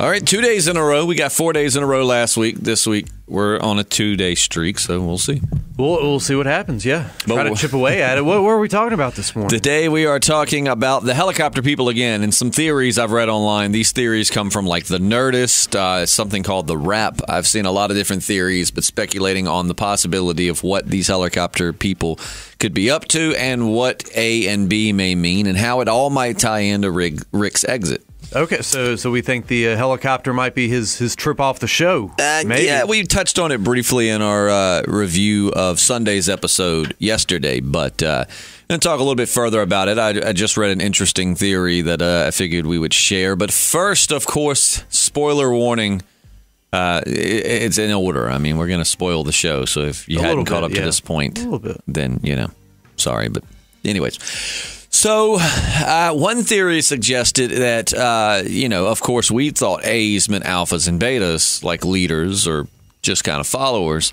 All right, 2 days in a row. We got 4 days in a row last week. This week, we're on a 2-day streak, so we'll see. We'll see what happens, yeah. Try to chip away at it. What were we talking about this morning? Today, we are talking about the helicopter people again, and some theories I've read online. These theories come from, like, the Nerdist, something called the Wrap. I've seen a lot of different theories, but speculating on the possibility of what these helicopter people could be up to and what A and B may mean and how it all might tie into Rick's exit. Okay, so we think the helicopter might be his trip off the show. Maybe. Yeah, we touched on it briefly in our review of Sunday's episode yesterday, but I'm going to talk a little bit further about it. I just read an interesting theory that I figured we would share. But first, of course, spoiler warning. It's in order. I mean, we're going to spoil the show, so if you hadn't caught up to this point, then, sorry. But anyways. So, one theory suggested that, of course, we thought A's meant alphas and betas, like leaders or just kind of followers,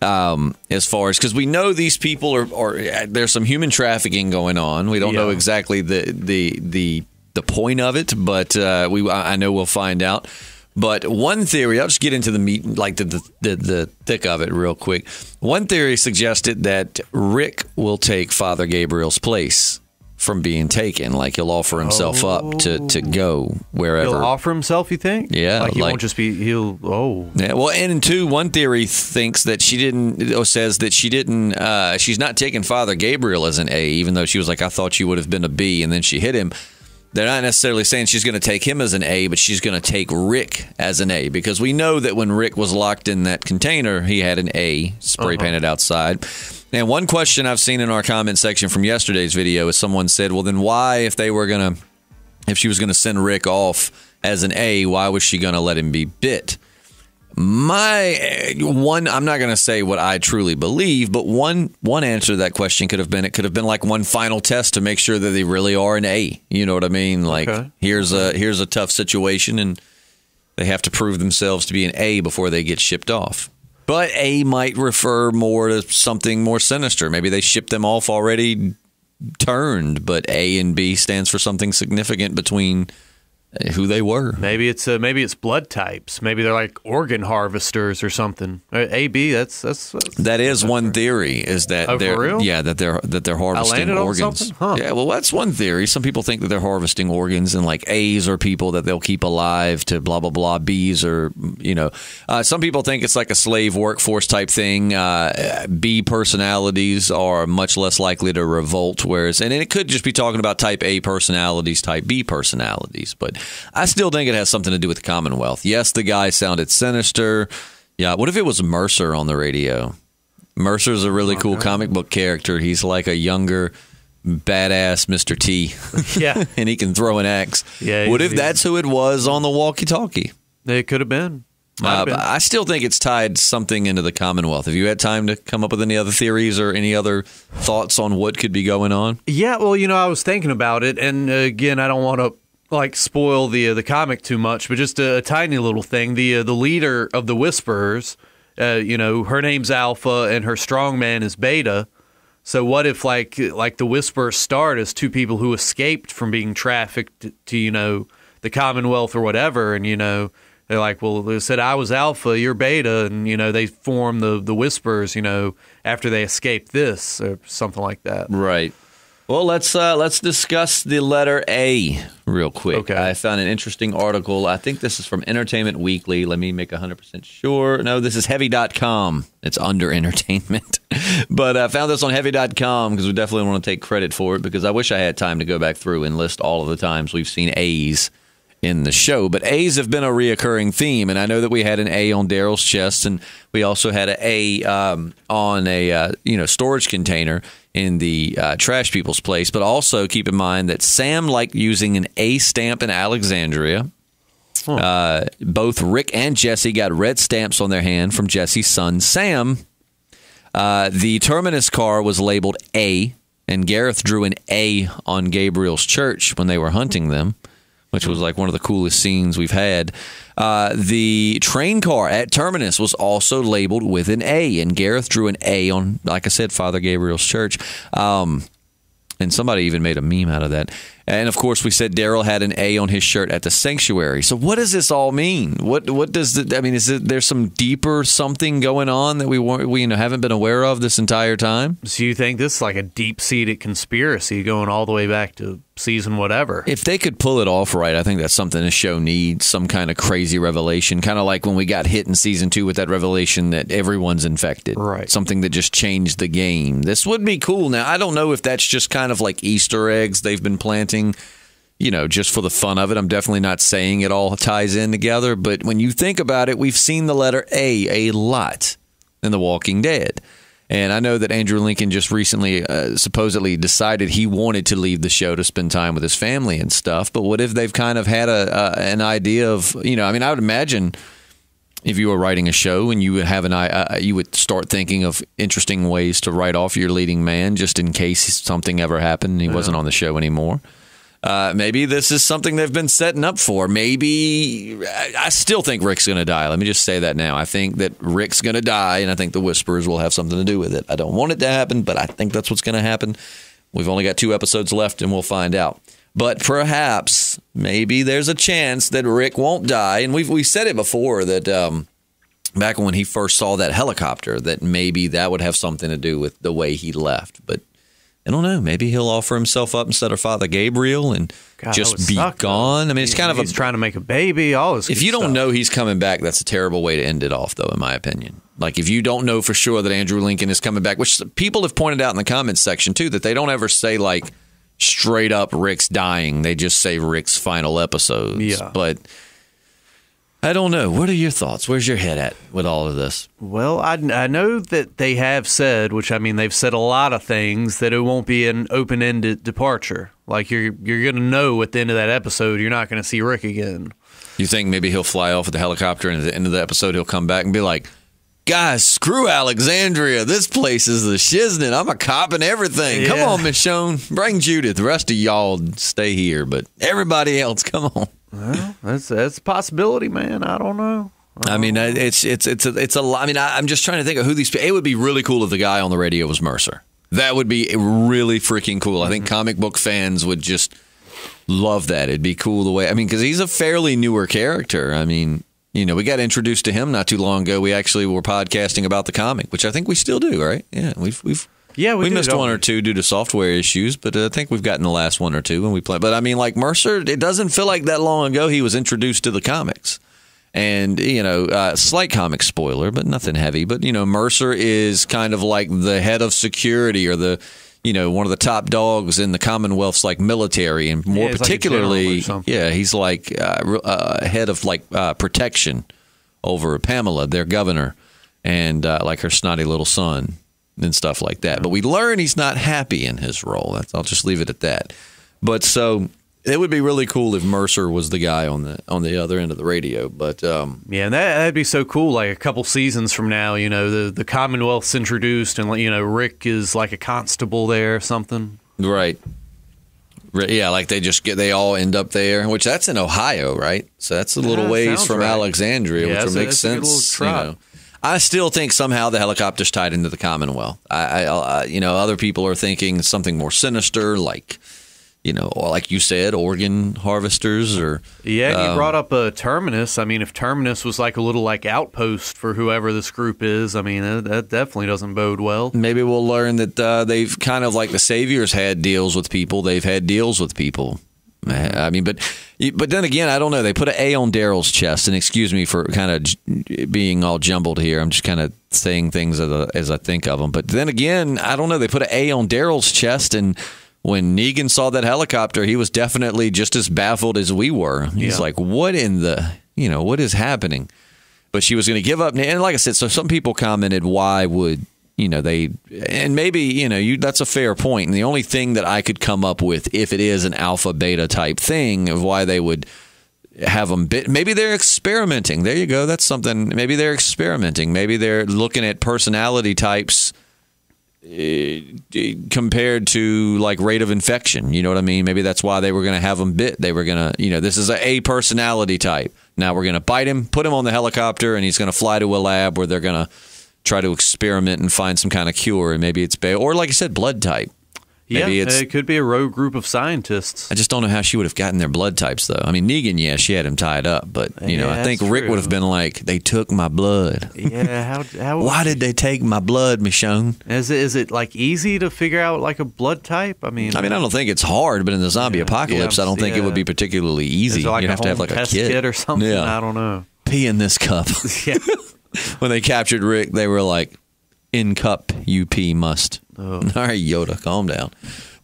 as far as, because we know these people are there's some human trafficking going on. We don't know exactly the point of it, but I know we'll find out. But one theory, I'll just get into the meat, like the thick of it real quick. One theory suggested that Rick will take Father Gabriel's place from being taken, like he'll offer himself up to go wherever. He'll offer himself, you think? Yeah. Like he won't just be, Yeah, well, and two, one theory thinks that says that she didn't, she's not taking Father Gabriel as an A, even though she was like, I thought you would have been a B, and then she hit him. They're not necessarily saying she's going to take him as an A, but she's going to take Rick as an A, because we know that when Rick was locked in that container, he had an A spray painted outside. And one question I've seen in our comment section from yesterday's video is someone said, well, then why, if she was going to send Rick off as an A, why was she going to let him be bit? I'm not going to say what I truly believe, but one answer to that question could have been like one final test to make sure that they really are an A. You know what I mean? Like, here's a tough situation, and they have to prove themselves to be an A before they get shipped off. But A might refer more to something more sinister. Maybe they shipped them off already turned, but A and B stands for something significant between who they were. Maybe it's blood types. Maybe they're like organ harvesters or something. AB, that is one theory. Is that they're for real? Yeah, that they're harvesting organs. Huh. Yeah, well, that's one theory. Some people think that they're harvesting organs, and like A's are people that they'll keep alive to blah blah blah. B's are some people think it's like a slave workforce type thing. B personalities are much less likely to revolt, and it could just be talking about type A personalities, type B personalities, but I still think it has something to do with the Commonwealth. Yes, the guy sounded sinister. Yeah, what if it was Mercer on the radio? Mercer's a really cool comic book character. He's like a younger, badass Mr. T. Yeah. And he can throw an axe. Yeah. What if that's who it was on the walkie-talkie? It could have been. But I still think it's tied something into the Commonwealth. Have you had time to come up with any other theories or any other thoughts on what could be going on? Yeah, well, I was thinking about it, and again, I don't want to spoil the comic too much, but just a tiny little thing. The leader of the Whisperers, her name's Alpha and her strongman is Beta. So what if like the Whisperers start as two people who escaped from being trafficked to the Commonwealth or whatever, and they're like, well, they said I was Alpha, you're Beta, and they form the Whisperers, after they escape this or something like that. Right. Well, let's discuss the letter A real quick. Okay. I found an interesting article. I think this is from Entertainment Weekly. Let me make 100% sure. No, this is Heavy.com. It's under entertainment. But I found this on Heavy.com because we definitely want to take credit for it, because I wish I had time to go back through and list all of the times we've seen A's in the show. But A's have been a reoccurring theme, and I know that we had an A on Daryl's chest, and we also had an A on a storage container in the trash people's place. But also keep in mind that Sam liked using an A stamp in Alexandria. Both Rick and Jesse got red stamps on their hand from Jesse's son Sam. The Terminus car was labeled A, and Gareth drew an A on Gabriel's church when they were hunting them, which was like one of the coolest scenes we've had. The train car at Terminus was also labeled with an A, and Gareth drew an A on, like I said, Father Gabriel's church. And somebody even made a meme out of that. And of course, we said Daryl had an A on his shirt at the sanctuary. So what does this all mean? What does it? I mean, there's some deeper something going on that we haven't been aware of this entire time? So you think this is like a deep-seated conspiracy going all the way back to season whatever? If they could pull it off right, I think that's something the show needs, some kind of crazy revelation, kind of like when we got hit in season 2 with that revelation that everyone's infected. Right. Something that just changed the game. This would be cool. Now, I don't know if that's just kind of like Easter eggs they've been planting, just for the fun of it. I'm definitely not saying it all ties in together, but when you think about it, we've seen the letter A lot in The Walking Dead. And I know that Andrew Lincoln just recently supposedly decided he wanted to leave the show to spend time with his family and stuff. But what if they've kind of had an idea of, I would imagine if you were writing a show and you would have you would start thinking of interesting ways to write off your leading man just in case something ever happened and he wasn't on the show anymore. Maybe this is something they've been setting up for. Maybe I still think Rick's going to die. Let me just say that now. I think that Rick's going to die, and I think the Whisperers will have something to do with it. I don't want it to happen, but I think that's what's going to happen. We've only got 2 episodes left, and we'll find out. But perhaps, maybe there's a chance that Rick won't die. And we said it before that back when he first saw that helicopter, that maybe that would have something to do with the way he left. But I don't know. Maybe he'll offer himself up instead of Father Gabriel and just be gone. I mean, it's kind of he's trying to make a baby. All this. If you don't know he's coming back, that's a terrible way to end it off, though, in my opinion. Like, if you don't know for sure that Andrew Lincoln is coming back, which people have pointed out in the comments section, too, that they don't ever say, like, straight up Rick's dying. They just say Rick's final episodes. Yeah. But I don't know. What are your thoughts? Where's your head at with all of this? Well, I know that they have said, which I mean, they've said a lot of things, that it won't be an open-ended departure. Like, you're going to know at the end of that episode you're not going to see Rick again. You think maybe he'll fly off with the helicopter and at the end of the episode he'll come back and be like, guys, screw Alexandria. This place is the shiznit. I'm a cop and everything. Yeah. Come on, Michonne. Bring Judith. The rest of y'all stay here, but everybody else, come on. Well, that's a possibility, man. I don't know. I mean, it's a lot. I mean, I'm just trying to think of who these. It would be really cool if the guy on the radio was Mercer. That would be really freaking cool. I think comic book fans would just love that. It'd be cool the way. I mean, because he's a fairly newer character. I mean, we got introduced to him not too long ago. We actually were podcasting about the comic, which I think we still do, right? Yeah, we missed one or two due to software issues, but I think we've gotten the last one or two when we play. But I mean, like Mercer, it doesn't feel like that long ago he was introduced to the comics. And, slight comic spoiler, but nothing heavy. But, Mercer is kind of like the head of security or the, one of the top dogs in the Commonwealth's like military. And more particularly, he's like head of like protection over Pamela, their governor, and like her snotty little son and stuff like that. But we learn he's not happy in his role. I'll just leave it at that. But so it would be really cool if Mercer was the guy on the other end of the radio. But and that'd be so cool. Like a couple seasons from now, the Commonwealth's introduced, and Rick is like a constable there or something. Right. Yeah, like they all end up there, which that's in Ohio, right? So that's a little ways from Alexandria, which would make sense. I still think somehow the helicopter's tied into the Commonwealth. I other people are thinking something more sinister, like, or like you said, organ harvesters, or you brought up Terminus. I mean, if Terminus was like a little like outpost for whoever this group is, I mean, that definitely doesn't bode well. Maybe we'll learn that they've kind of like the Saviors had deals with people. They've had deals with people. I mean, but then again, I don't know. They put an A on Daryl's chest, and excuse me for kind of being all jumbled here. I'm just kind of saying things as I think of them. But then again, I don't know. They put an A on Daryl's chest, and when Negan saw that helicopter, he was definitely just as baffled as we were. He's like, what in the, what is happening? But she was going to give up. And like I said, so some people commented, why would, they, and maybe, that's a fair point. And the only thing that I could come up with, if it is an alpha beta type thing, of why they would have them maybe they're experimenting. There you go. That's something. Maybe they're experimenting. Maybe they're looking at personality types compared to like rate of infection. You know what I mean? Maybe that's why they were going to have him bit. They were going to, this is a personality type. Now we're going to bite him, put him on the helicopter, and he's going to fly to a lab where they're going to try to experiment and find some kind of cure. And maybe it's or like I said, blood type. Maybe it could be a rogue group of scientists. I just don't know how she would have gotten their blood types, though. I mean, Negan, yeah, she had him tied up, but I think Rick would have been like, "They took my blood." Yeah, how Why did they take my blood, Michonne? Is it like easy to figure out like a blood type? I mean, I don't think it's hard, but in the zombie apocalypse, I don't think it would be particularly easy. Like you have to have like a kit or something. Yeah. I don't know. Pee in this cup. Yeah. When they captured Rick, they were like, "In cup, you pee must." Oh. All right, Yoda, calm down.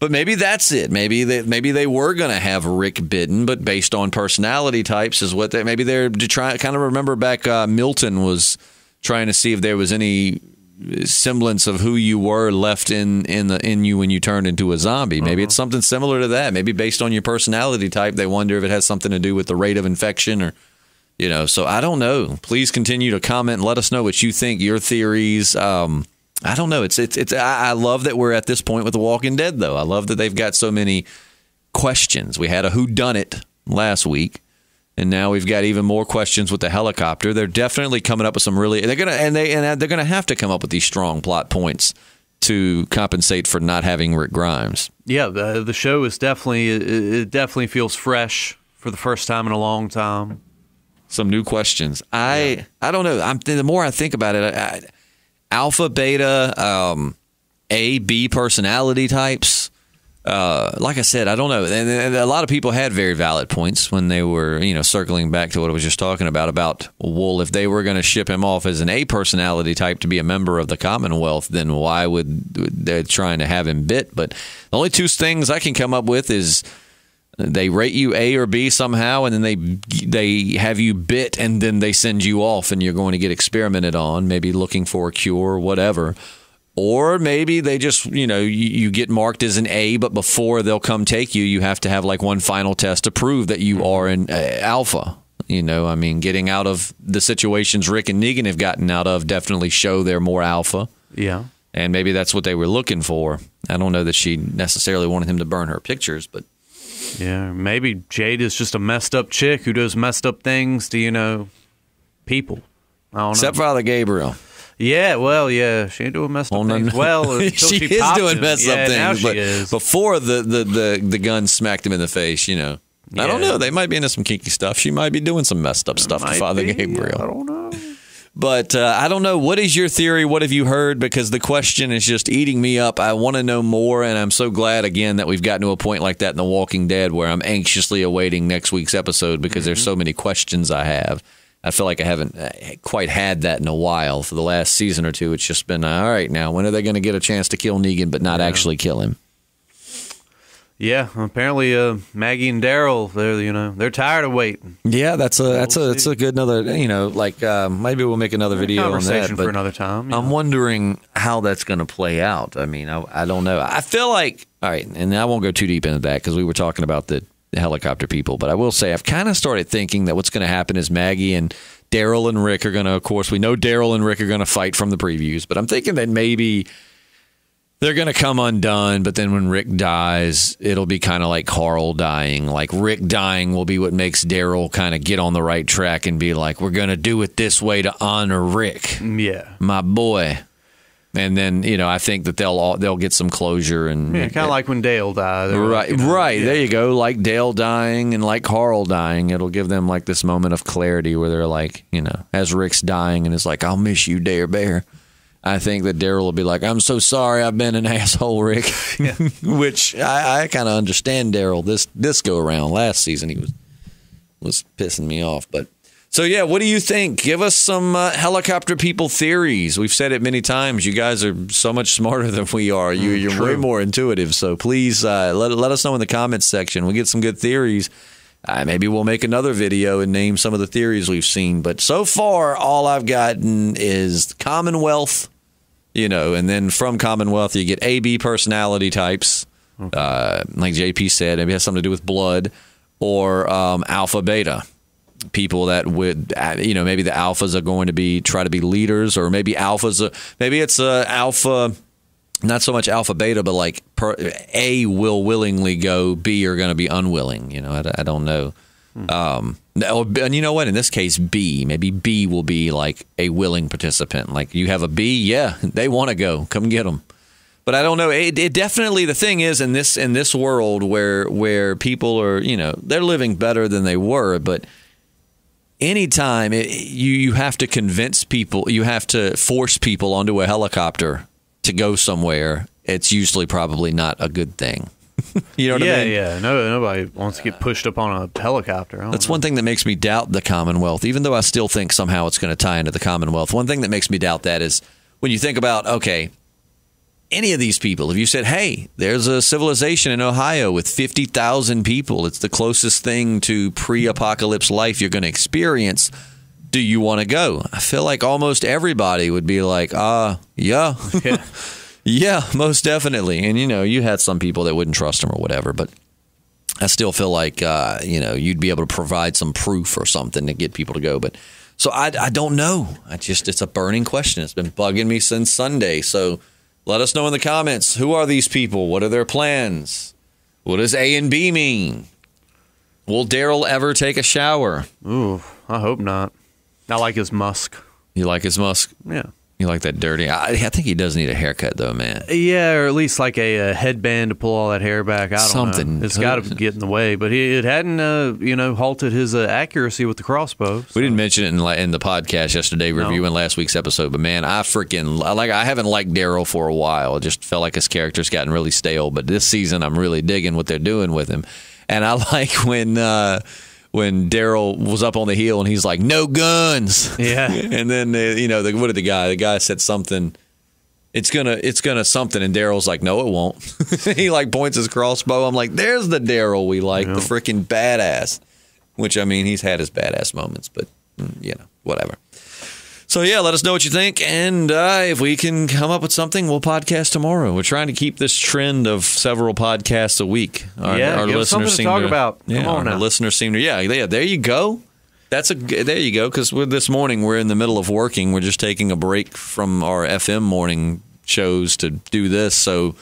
But maybe that's it. Maybe they were going to have Rick bitten, but based on personality types is what maybe they're trying. Kind of remember back Milton was trying to see if there was any semblance of who you were left in you when you turned into a zombie. Maybe it's something similar to that. Maybe based on your personality type, they wonder if it has something to do with the rate of infection or. So I don't know. Please continue to comment and let us know what you think, your theories. I don't know. It's. I love that we're at this point with The Walking Dead, though. I love that they've got so many questions. We had a whodunit last week, and now we've got even more questions with the helicopter. They're definitely coming up with some really. They're gonna have to come up with these strong plot points to compensate for not having Rick Grimes. Yeah, the show is definitely feels fresh for the first time in a long time. Some new questions. I don't know. The more I think about it, alpha, beta, A, B personality types. Like I said, I don't know. And a lot of people had very valid points when they were, circling back to what I was just talking about, well, if they were going to ship him off as an A personality type to be a member of the Commonwealth, then why would they trying to have him bit? But the only two things I can come up with is they rate you A or B somehow, and then they have you bit, and then they send you off, and you're going to get experimented on, maybe looking for a cure or whatever. Or maybe they just, you get marked as an A, but before they'll come take you, you have to have like one final test to prove that you are an alpha. Getting out of the situations Rick and Negan have gotten out of definitely show they're more alpha. Yeah. And maybe that's what they were looking for. I don't know that she necessarily wanted him to burn her pictures, but. Yeah, maybe Jade is just a messed up chick who does messed up things to, people. I don't know. Except Father Gabriel. Yeah, well, yeah, she ain't doing messed up things. Well, she is doing messed up things. Now she but is. Before the gun smacked him in the face, I don't know. They might be into some kinky stuff. She might be doing some messed up stuff to Father Gabriel. I don't know. But I don't know. What is your theory? What have you heard? Because the question is just eating me up. I want to know more, and I'm so glad, again, that we've gotten to a point like that in The Walking Dead where I'm anxiously awaiting next week's episode because there's so many questions I have. I feel like I haven't quite had that in a while. For the last season or two, it's just been, all right, now, when are they going to get a chance to kill Negan but not actually kill him? Yeah, apparently Maggie and Daryl, they're tired of waiting. Yeah, that's a good another, maybe we'll make another video on that. For another time. I'm wondering how that's going to play out. I don't know. I feel like, all right, and I won't go too deep into that because we were talking about the helicopter people, but I will say I've kind of started thinking that what's going to happen is Maggie and Daryl and Rick are going to, of course, we know Daryl and Rick are going to fight from the previews, but I'm thinking that maybe they're going to come undone, but then when Rick dies, it'll be kind of like Carl dying. Like Rick dying will be what makes Daryl kind of get on the right track and be like, we're going to do it this way to honor Rick. Yeah. My boy. And then, I think that they'll get some closure. And kind of like when Dale died. Right. Yeah. There you go. Like Dale dying and like Carl dying. It'll give them like this moment of clarity where they're like, as Rick's dying and it's like, I'll miss you, Dare Bear. I think that Daryl will be like, I'm so sorry I've been an asshole, Rick. Which I kind of understand Daryl this go around. Last season he was pissing me off. But so, yeah, what do you think? Give us some helicopter people theories. We've said it many times. You guys are so much smarter than we are. You're way more intuitive. So please let us know in the comments section. We get some good theories. Maybe we'll make another video and name some of the theories we've seen. But so far, all I've gotten is Commonwealth. And then from Commonwealth, you get A-B personality types, like JP said. Maybe it has something to do with blood, or alpha, beta. People that would, maybe the alphas are going to try to be leaders, or maybe maybe it's alpha, not so much alpha, beta, but like A will willingly go, B are going to be unwilling. I don't know. And you know what? In this case, maybe B will be like a willing participant. Like you have a B, yeah, they want to go. Come get them. But I don't know. It definitely, the thing is, in this world where people are, they're living better than they were, but anytime you have to convince people, you have to force people onto a helicopter to go somewhere, it's usually probably not a good thing. You know what I mean? Yeah. Nobody wants to get pushed up on a helicopter. That's one thing that makes me doubt the Commonwealth, even though I still think somehow it's going to tie into the Commonwealth. One thing that makes me doubt that is when you think about, okay, any of these people, if you said, hey, there's a civilization in Ohio with 50,000 people, it's the closest thing to pre-apocalypse life you're going to experience, do you want to go? I feel like almost everybody would be like, yeah. Yeah, most definitely. And, you had some people that wouldn't trust them or whatever, but I still feel like, you'd be able to provide some proof or something to get people to go. But so I don't know. It's a burning question. It's been bugging me since Sunday. So let us know in the comments. Who are these people? What are their plans? What does A and B mean? Will Daryl ever take a shower? Ooh, I hope not. I like his musk. You like his musk? Yeah. You like that dirty? I think he does need a haircut, though, man. Yeah, or at least like a headband to pull all that hair back. I don't know. It's got to get in the way. But it hadn't, halted his accuracy with the crossbow. So. We didn't mention it in the podcast yesterday, reviewing last week's episode. But, man, I haven't liked Daryl for a while. It just felt like his character's gotten really stale. But this season, I'm really digging what they're doing with him. And I like when Daryl was up on the hill and he's like, no guns. Yeah. And then, what did the guy said something, it's gonna something. And Daryl's like, no, it won't. He like points his crossbow. I'm like, there's the Daryl we like, the freaking badass, which I mean, he's had his badass moments, but whatever. So, yeah, let us know what you think. And if we can come up with something, we'll podcast tomorrow. We're trying to keep this trend of several podcasts a week. Our listeners something to talk about. Yeah, our listeners seem to. Yeah, there you go. There you go. Because this morning we're in the middle of working. We're just taking a break from our FM morning shows to do this. So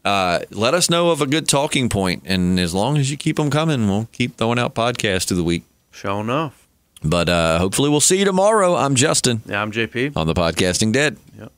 let us know of a good talking point. And as long as you keep them coming, we'll keep throwing out podcasts through the week. Sure enough. But hopefully we'll see you tomorrow. I'm Justin. Yeah, I'm JP. On the Podcasting Dead. Yep.